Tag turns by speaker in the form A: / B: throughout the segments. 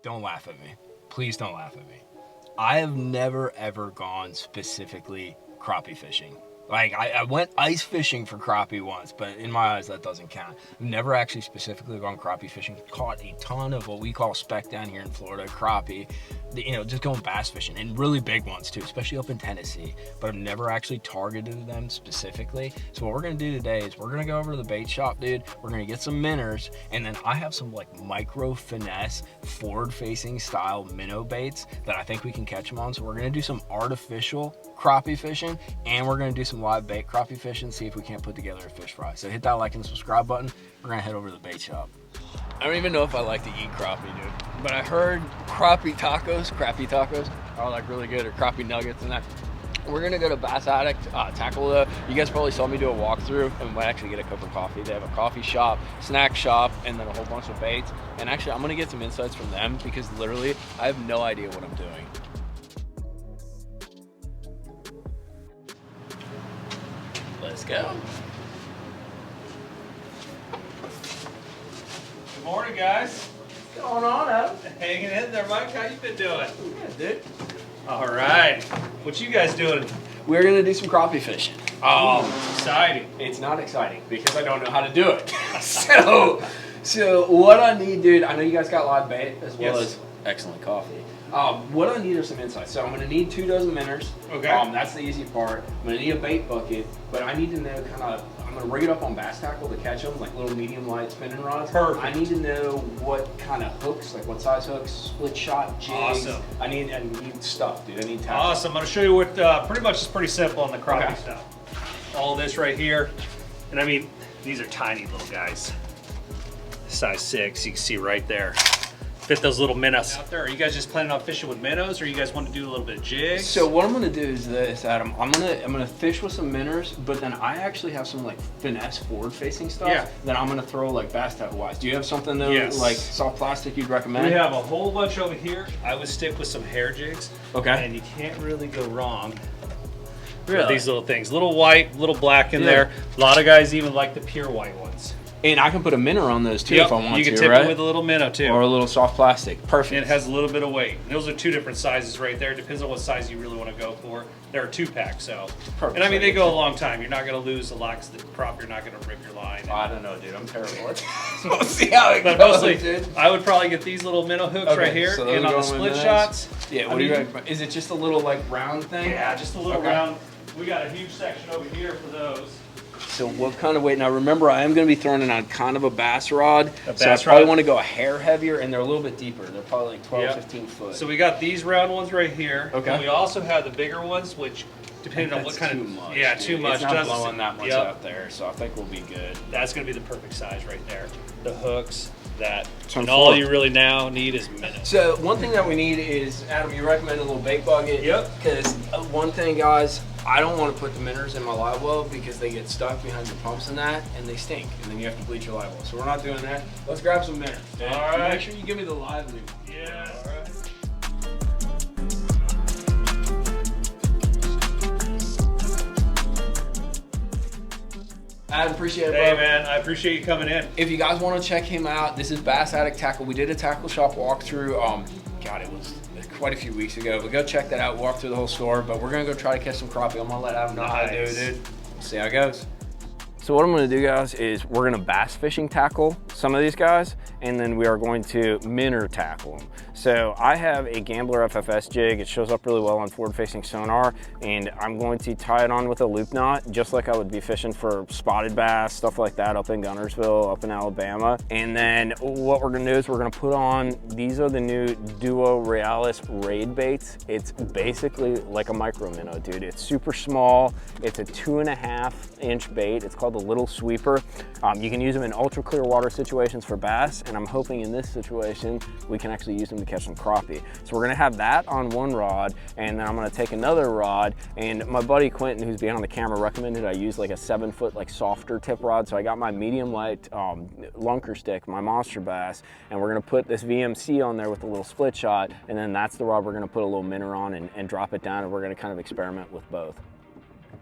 A: don't laugh at me. Please don't laugh at me. I have never ever gone specifically crappie fishing. Like, I went ice fishing for crappie once, but in my eyes, that doesn't count. I've never actually specifically gone crappie fishing. Caught a ton of what we call speck down here in Florida, crappie. You know, just going bass fishing, and really big ones too, especially up in Tennessee. But I've never actually targeted them specifically. So what we're gonna do today is we're gonna go over to the bait shop, dude. We're gonna get some minnows, and then I have some like micro finesse, forward-facing style minnow baits that I think we can catch them on. So we're gonna do some artificial crappie fishing, and we're gonna do some live bait crappie fishing, see if we can't put together a fish fry. So hit that like and subscribe button. We're gonna head over to the bait shop. I don't even know if I like to eat crappie, dude, but I heard crappie tacos are like really good, or crappie nuggets and that. We're gonna go to Bass Addict Tackle though. You guys probably saw me do a walkthrough, and we might actually get a cup of coffee. They have a coffee shop, snack shop, and then a whole bunch of baits. And actually, I'm gonna get some insights from them because literally, I have no idea what I'm doing. Let's go.
B: Good morning, guys.
A: What's going on, Adam?
B: Hanging in there, Mike. How you been doing?
A: Yeah, dude.
B: All right. What you guys doing?
A: We're gonna do some crappie fishing.
B: It's exciting.
A: It's not exciting because I don't know how to do it. so what I need, dude, I know you guys got live bait as well as excellent coffee. What I need are some insights. So I'm gonna need 2 dozen minnows.
B: Okay.
A: That's the easy part. I'm gonna need a bait bucket, but I need to know kind of, I'm gonna rig it up on bass tackle to catch them, like little medium light spinning rods.
B: Perfect.
A: I need to know what kind of hooks, like what size hooks, split shot, jigs.
B: Awesome.
A: I need stuff, dude. I need tackle.
B: Awesome. I'm going to show you what pretty much is pretty simple on the crappie stuff. All this right here. And I mean, these are tiny little guys. Size 6, you can see right there. Fit those little minnows out there. Are you guys just planning on fishing with minnows, or you guys want to do a little bit of jigs?
A: So what I'm gonna do is this, Adam. I'm gonna fish with some minnows, but then I actually have some like finesse forward-facing stuff that I'm gonna throw like bass tackle wise. Do you have something though, like soft plastic you'd recommend?
B: We have a whole bunch over here. I would stick with some hair jigs. Okay. And you can't really go wrong with these little things. Little white, little black in there. A lot of guys even like the pure white ones.
A: And I can put a minnow on those too if I want to,
B: you can tip it with a little minnow too.
A: Or a little soft plastic. Perfect.
B: And it has a little bit of weight. And those are 2 different sizes right there. Depends on what size you really want to go for. They're a 2-pack, so. Perfect. And I mean, they go a long time. You're not going to lose a lot because the prop, you're not going to rip your line.
A: I don't know, dude. I'm terrible. We'll see how it goes,
B: mostly,
A: dude.
B: I would probably get these little minnow hooks right here.
A: So
B: and on the split shots.
A: Yeah, what do you recommend? Is it just a little like round thing?
B: Yeah, just a little round. We got a huge section over here for those.
A: So what kind of weight? Now remember, I am going to be throwing it on kind of a bass rod. So I probably want to go a hair heavier, and they're a little bit deeper. They're probably like 12, 15 foot.
B: So we got these round ones right here. Okay. And we also have the bigger ones, which depending on what kind of too much.
A: It's not blowing that much out there, so I think we'll be good.
B: That's going to be the perfect size right there. The hooks, and all you really now need is minnows.
A: So one thing that we need is, Adam, you recommend a little bait bucket. Yep. Because one thing, guys, I don't want to put the minnows in my live well because they get stuck behind the pumps and that, and they stink, and then you have to bleach your live well. So we're not doing that. Let's grab some minnows. All right. Make sure you give me the lively one.
B: Yeah. All right.
A: I appreciate it, bro.
B: Hey, man, I appreciate you coming in.
A: If you guys want to check him out, this is Bass Addict Tackle. We did a tackle shop walkthrough. God, it was quite a few weeks ago, but go check that out. Walk through the whole store. But we're gonna go try to catch some crappie. I'm gonna let Adam know how to do it, dude. See how it goes. So what I'm gonna do, guys, is we're gonna bass fishing tackle some of these guys, and then we are going to minnow tackle them. So I have a Gambler FFS jig. It shows up really well on forward-facing sonar, and I'm going to tie it on with a loop knot, just like I would be fishing for spotted bass, stuff like that up in Gunnersville, up in Alabama. And then what we're gonna do is we're gonna put on, these are the new Duo Realis Raid baits. It's basically like a micro minnow, dude. It's super small. It's a 2.5-inch bait. It's called the Little Sweeper. You can use them in ultra clear water situations for bass, and I'm hoping in this situation we can actually use them to catch some crappie. So we're gonna have that on one rod, and then I'm gonna take another rod, and my buddy Quentin, who's behind the camera, recommended I use like a 7-foot like softer tip rod. So I got my medium light lunker stick, my monster bass, and we're gonna put this VMC on there with a little split shot, and then that's the rod we're gonna put a little minnow on and drop it down, and we're gonna kind of experiment with both.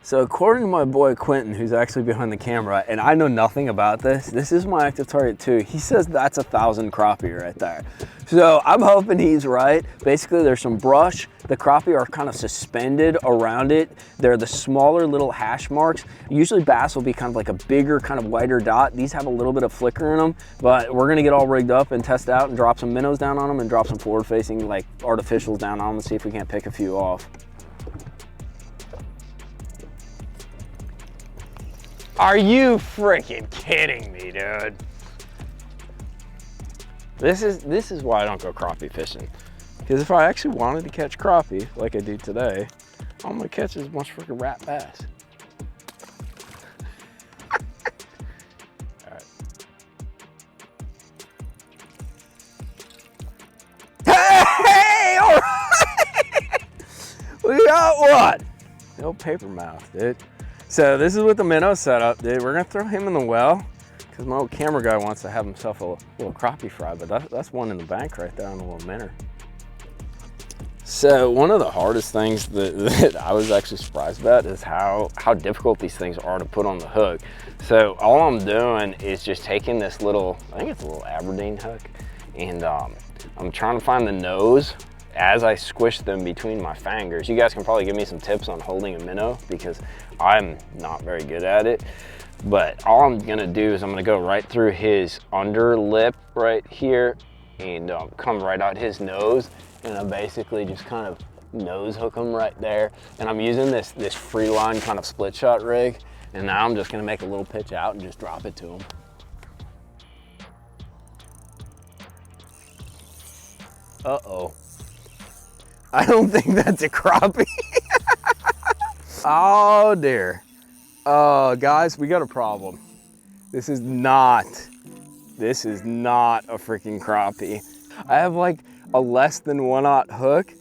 A: So according to my boy Quentin, who's actually behind the camera, and I know nothing about this, this is my active target too. He says that's 1,000 crappie right there. So I'm hoping he's right. Basically there's some brush. The crappie are kind of suspended around it. They're the smaller little hash marks. Usually bass will be kind of like a bigger, kind of whiter dot. These have a little bit of flicker in them, but we're gonna get all rigged up and test out and drop some minnows down on them and drop some forward facing like artificials down on them and see if we can't pick a few off. Are you freaking kidding me, dude? This is why I don't go crappie fishing. Because if I actually wanted to catch crappie, like I do today, all I'm gonna catch is a bunch of freaking rat bass. All right. Hey, all right. We got one. The old paper mouth, dude. So this is with the minnow setup, dude. We're gonna throw him in the well because my old camera guy wants to have himself a little crappie fry, but that's one in the bank right there on the little minnow. So one of the hardest things that I was actually surprised about is how difficult these things are to put on the hook. So all I'm doing is just taking this little, I think it's a little Aberdeen hook, and I'm trying to find the nose as I squish them between my fingers. You guys can probably give me some tips on holding a minnow because I'm not very good at it. But all I'm gonna do is I'm gonna go right through his under lip right here and come right out his nose. And I basically just kind of nose hook him right there. And I'm using this free line kind of split shot rig. And now I'm just gonna make a little pitch out and just drop it to him. Uh-oh. I don't think that's a crappie. Oh dear. Guys, we got a problem. This is not a freaking crappie. I have like a less than 1/0 hook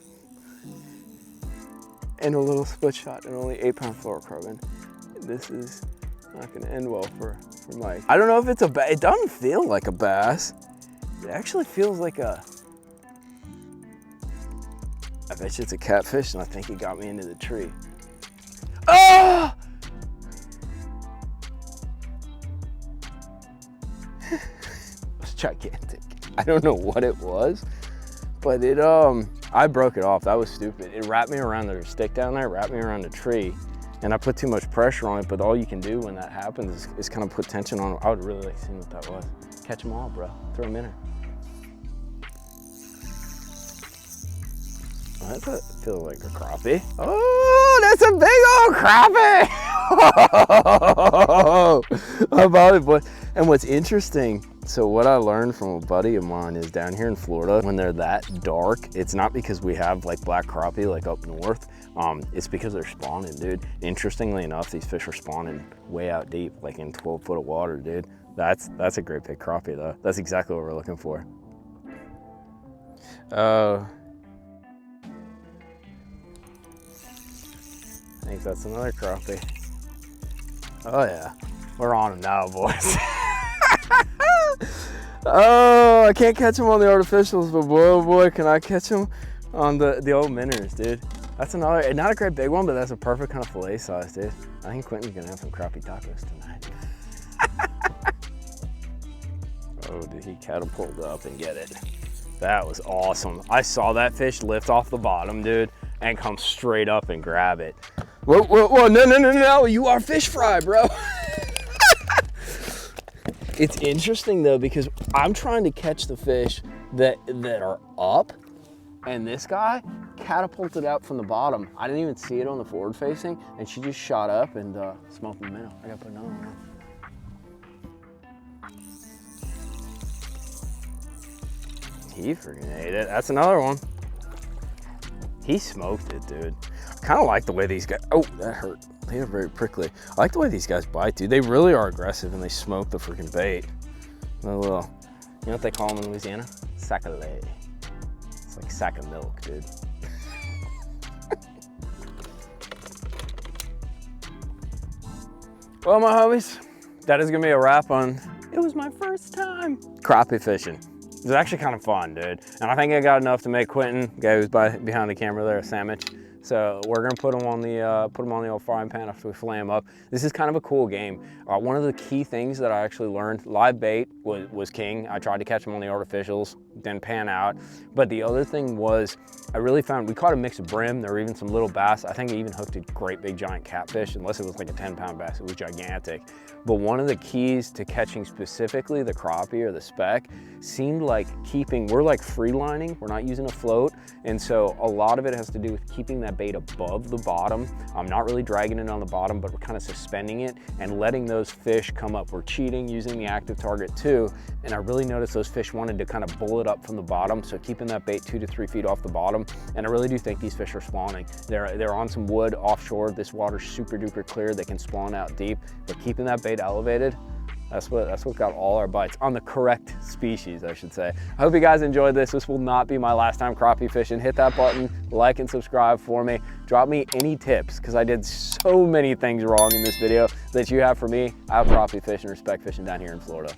A: and a little split shot and only 8-pound fluorocarbon. This is not gonna end well for Mike. I don't know if it's a bass. It doesn't feel like a bass. It actually feels like a, I bet you it's a catfish, and I think he got me into the tree. Oh! It was gigantic. I don't know what it was, but it, I broke it off. That was stupid. It wrapped me around the stick down there, wrapped me around the tree, and I put too much pressure on it, but all you can do when that happens is kind of put tension on it. I would really like to see what that was. Catch them all, bro. Throw them in there. That feels like a crappie. Oh, that's a big old crappie! And what's interesting, so what I learned from a buddy of mine is down here in Florida, when they're that dark, it's not because we have like black crappie like up north, it's because they're spawning, dude. Interestingly enough, these fish are spawning way out deep, like in 12 foot of water, dude. That's a great big crappie though. That's exactly what we're looking for. I think that's another crappie. Oh yeah, we're on them now, boys. Oh, I can't catch them on the artificials, but boy, oh boy, can I catch them on the old minnows, dude. That's another, not a great big one, but that's a perfect kind of fillet size, dude. I think Quentin's gonna have some crappie tacos tonight. Oh, did he catapult up and get it? That was awesome. I saw that fish lift off the bottom, dude, and come straight up and grab it. Whoa, whoa, whoa, no, you are fish fry, bro. It's interesting though, because I'm trying to catch the fish that are up, and this guy catapulted out from the bottom. I didn't even see it on the forward facing, and she just shot up and smoked the minnow. I gotta put another one on. He freaking ate it. That's another one. He smoked it, dude. I kind of like the way these guys, oh, that hurt. They are very prickly. I like the way these guys bite, dude. They really are aggressive and they smoke the freaking bait. A little, you know what they call them in Louisiana? Sac of lait. It's like sack of milk, dude. Well, my homies, that is gonna be a wrap on, it was my first time crappie fishing. It was actually kind of fun, dude. And I think I got enough to make Quentin, the guy who's behind the camera there, a sandwich.
C: So we're gonna put them on the old frying pan after we fillet them up. This is kind of a cool game. One of the key things that I actually learned, live bait was king. I tried to catch them on the artificials, didn't pan out. But the other thing was, I really found, we caught a mix of brim, there were even some little bass. I think I even hooked a great big giant catfish, unless it was like a 10-pound bass, it was gigantic. But one of the keys to catching specifically the crappie or the speck seemed like we're like free lining, we're not using a float. And so a lot of it has to do with keeping that bait above the bottom. I'm not really dragging it on the bottom, but we're kind of suspending it and letting those fish come up. We're cheating using the active target too. And I really noticed those fish wanted to kind of bullet up from the bottom. So keeping that bait 2 to 3 feet off the bottom. And I really do think these fish are spawning. They're on some wood offshore. This water's super duper clear. They can spawn out deep, but keeping that bait elevated, that's what got all our bites on the correct species, I should say. I hope you guys enjoyed this. This will not be my last time crappie fishing. Hit that button, like and subscribe for me. Drop me any tips, because I did so many things wrong in this video that you have for me out crappie fishing or speck fishing down here in Florida.